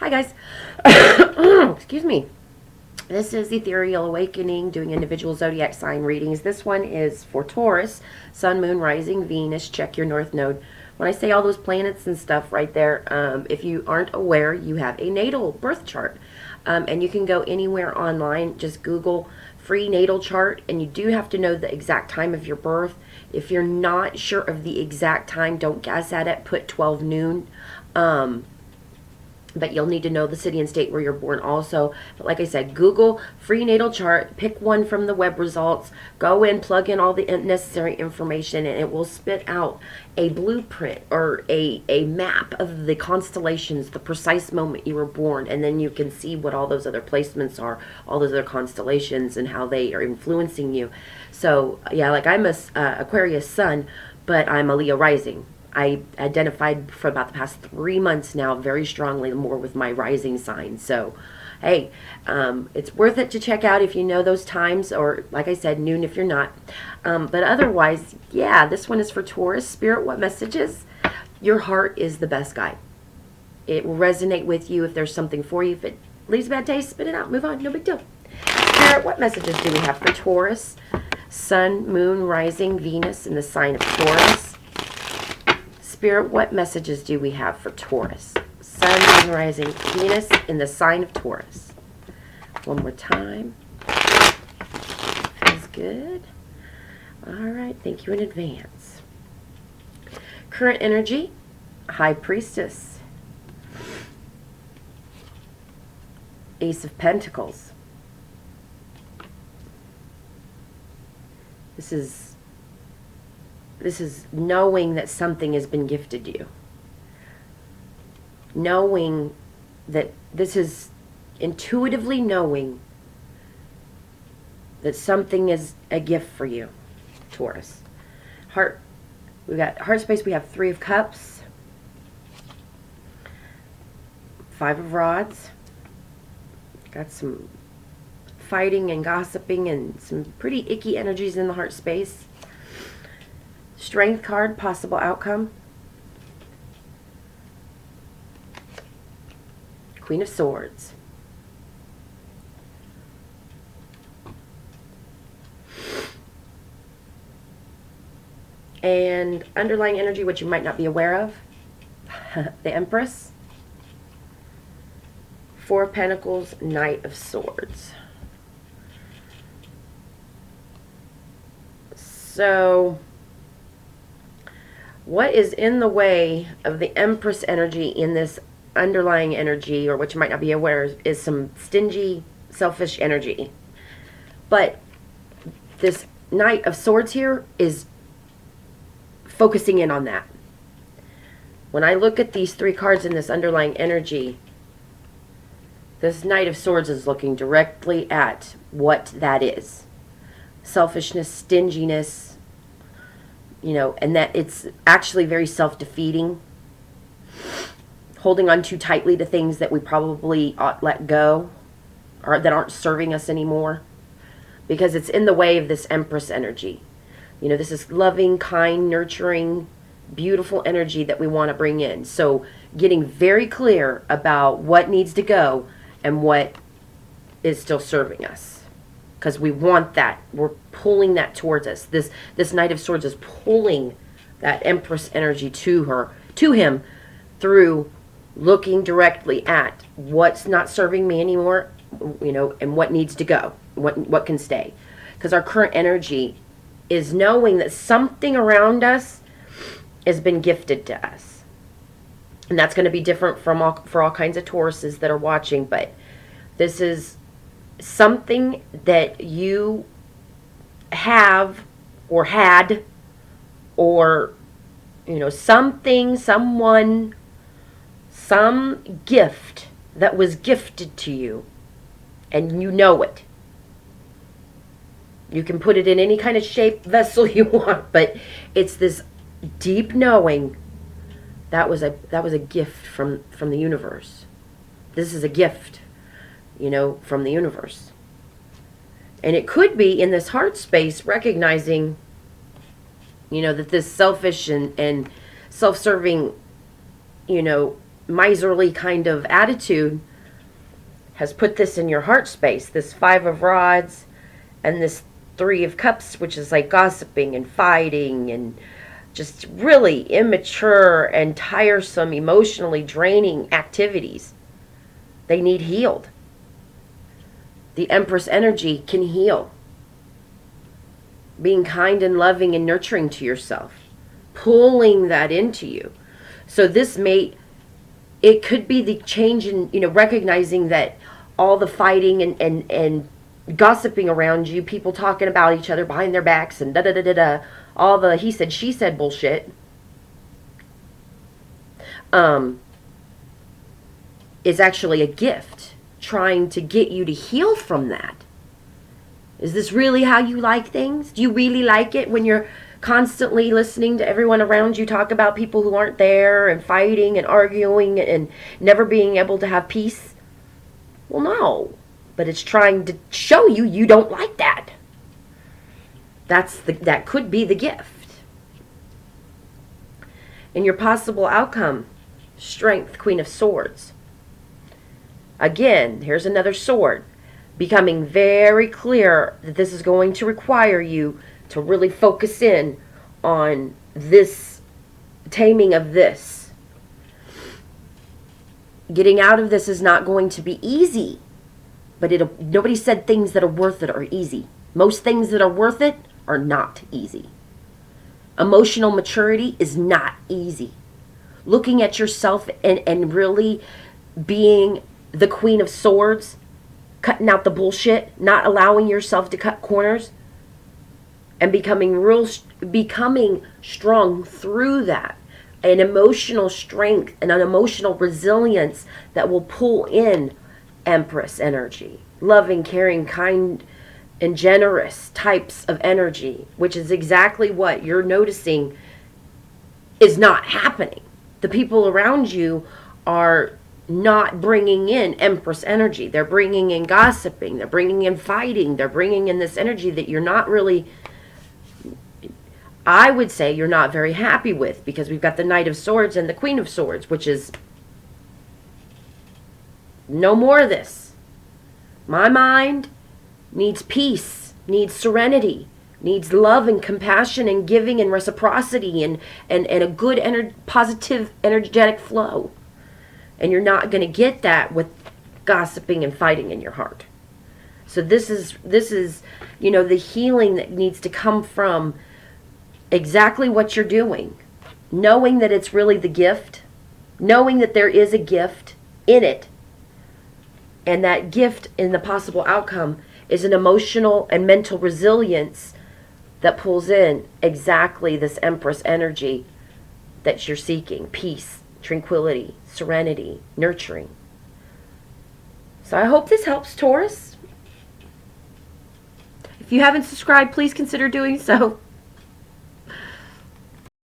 Hi guys. Excuse me. This is Ethereal Awakening, doing individual zodiac sign readings. This one is for Taurus, Sun, Moon, Rising, Venus. Check your North Node. When I say all those planets and stuff right there, if you aren't aware, you have a natal birth chart. And you can go anywhere online. Just Google free natal chart, and you do have to know the exact time of your birth. If you're not sure of the exact time, don't guess at it. Put 12 noon. But you'll need to know the city and state where you're born also. But like I said, Google free natal chart, pick one from the web results, go in, plug in all the necessary information, and it will spit out a blueprint or a map of the constellations, the precise moment you were born, and then you can see what all those other placements are, all those other constellations, and how they are influencing you. So yeah, like I'm a Aquarius sun, but I'm a Leo rising. I identified for about the past 3 months now very strongly more with my rising sign. So, hey, it's worth it to check out if you know those times, or like I said, noon if you're not. But otherwise, yeah, this one is for Taurus. Spirit, what messages? Your heart is the best guide. It will resonate with you if there's something for you. If it leaves a bad taste, spit it out. Move on. No big deal. Spirit, what messages do we have for Taurus? Sun, Moon, Rising, Venus in the sign of Taurus. Spirit, what messages do we have for Taurus? Sun, Moon, Rising, Venus in the sign of Taurus. One more time. Feels good. All right, thank you in advance. Current energy, High Priestess. Ace of Pentacles. This is knowing that something has been gifted you. Knowing that this is intuitively knowing that something is a gift for you, Taurus. Heart, we've got heart space, we have 3 of Cups, 5 of Rods. Got some fighting and gossiping and some pretty icky energies in the heart space. Strength card, possible outcome. Queen of Swords. And underlying energy, which you might not be aware of. The Empress. 4 of Pentacles, Knight of Swords. So, what is in the way of the Empress energy in this underlying energy, or what you might not be aware, is some stingy, selfish energy. But this Knight of Swords here is focusing in on that. When I look at these 3 cards in this underlying energy, this Knight of Swords is looking directly at what that is. Selfishness, stinginess, you know, and that it's actually very self-defeating. Holding on too tightly to things that we probably ought to let go, or that aren't serving us anymore. Because it's in the way of this Empress energy. You know, this is loving, kind, nurturing, beautiful energy that we want to bring in. So getting very clear about what needs to go and what is still serving us. Because we want that. We're pulling that towards us. This Knight of Swords is pulling that Empress energy to him, through looking directly at what's not serving me anymore, you know, and what needs to go, what can stay. Because our current energy is knowing that something around us has been gifted to us. And that's going to be different for all kinds of Tauruses that are watching, but this is something that you have or had, or, you know, something, someone, some gift that was gifted to you, and you know it. You can put it in any kind of shape, vessel you want, but it's this deep knowing that was a gift from the universe. This is a gift, you know, from the universe. And it could be in this heart space, recognizing, you know, that this selfish and self-serving, you know, miserly kind of attitude has put this in your heart space, this Five of Rods and this Three of Cups, which is like gossiping and fighting and just really immature and tiresome, emotionally draining activities. They need healed. The Empress energy can heal. Being kind and loving and nurturing to yourself. Pulling that into you. So this it could be the change in, recognizing that all the fighting and gossiping around you, people talking about each other behind their backs and da-da-da-da-da, all the he said, she said bullshit, is actually a gift trying to get you to heal from that. Is this really how you like things? Do you really like it when you're constantly listening to everyone around you talk about people who aren't there and fighting and arguing and never being able to have peace? Well, no. But it's trying to show you you don't like that. That could be the gift. And your possible outcome, Strength, Queen of Swords. Again, here's another sword. Becoming very clear that this is going to require you to really focus in on this, taming of this. Getting out of this is not going to be easy. But nobody said things that are worth it are easy. Most things that are worth it are not easy. Emotional maturity is not easy. Looking at yourself and really being the Queen of Swords, cutting out the bullshit, not allowing yourself to cut corners, and becoming strong through that. An emotional strength and an emotional resilience that will pull in Empress energy, loving, caring, kind, and generous types of energy, which is exactly what you're noticing is not happening. The people around you are not bringing in Empress energy. They're bringing in gossiping. They're bringing in fighting. They're bringing in this energy that you're not really, I would say you're not very happy with, because we've got the Knight of Swords and the Queen of Swords, which is no more of this. My mind needs peace, needs serenity, needs love and compassion and giving and reciprocity and a good positive energetic flow. And you're not going to get that with gossiping and fighting in your heart. So this is the healing that needs to come from exactly what you're doing. Knowing that it's really the gift. Knowing that there is a gift in it. And that gift in the possible outcome is an emotional and mental resilience that pulls in exactly this Empress energy that you're seeking. Peace, tranquility, serenity, nurturing. So I hope this helps, Taurus. If you haven't subscribed, please consider doing so.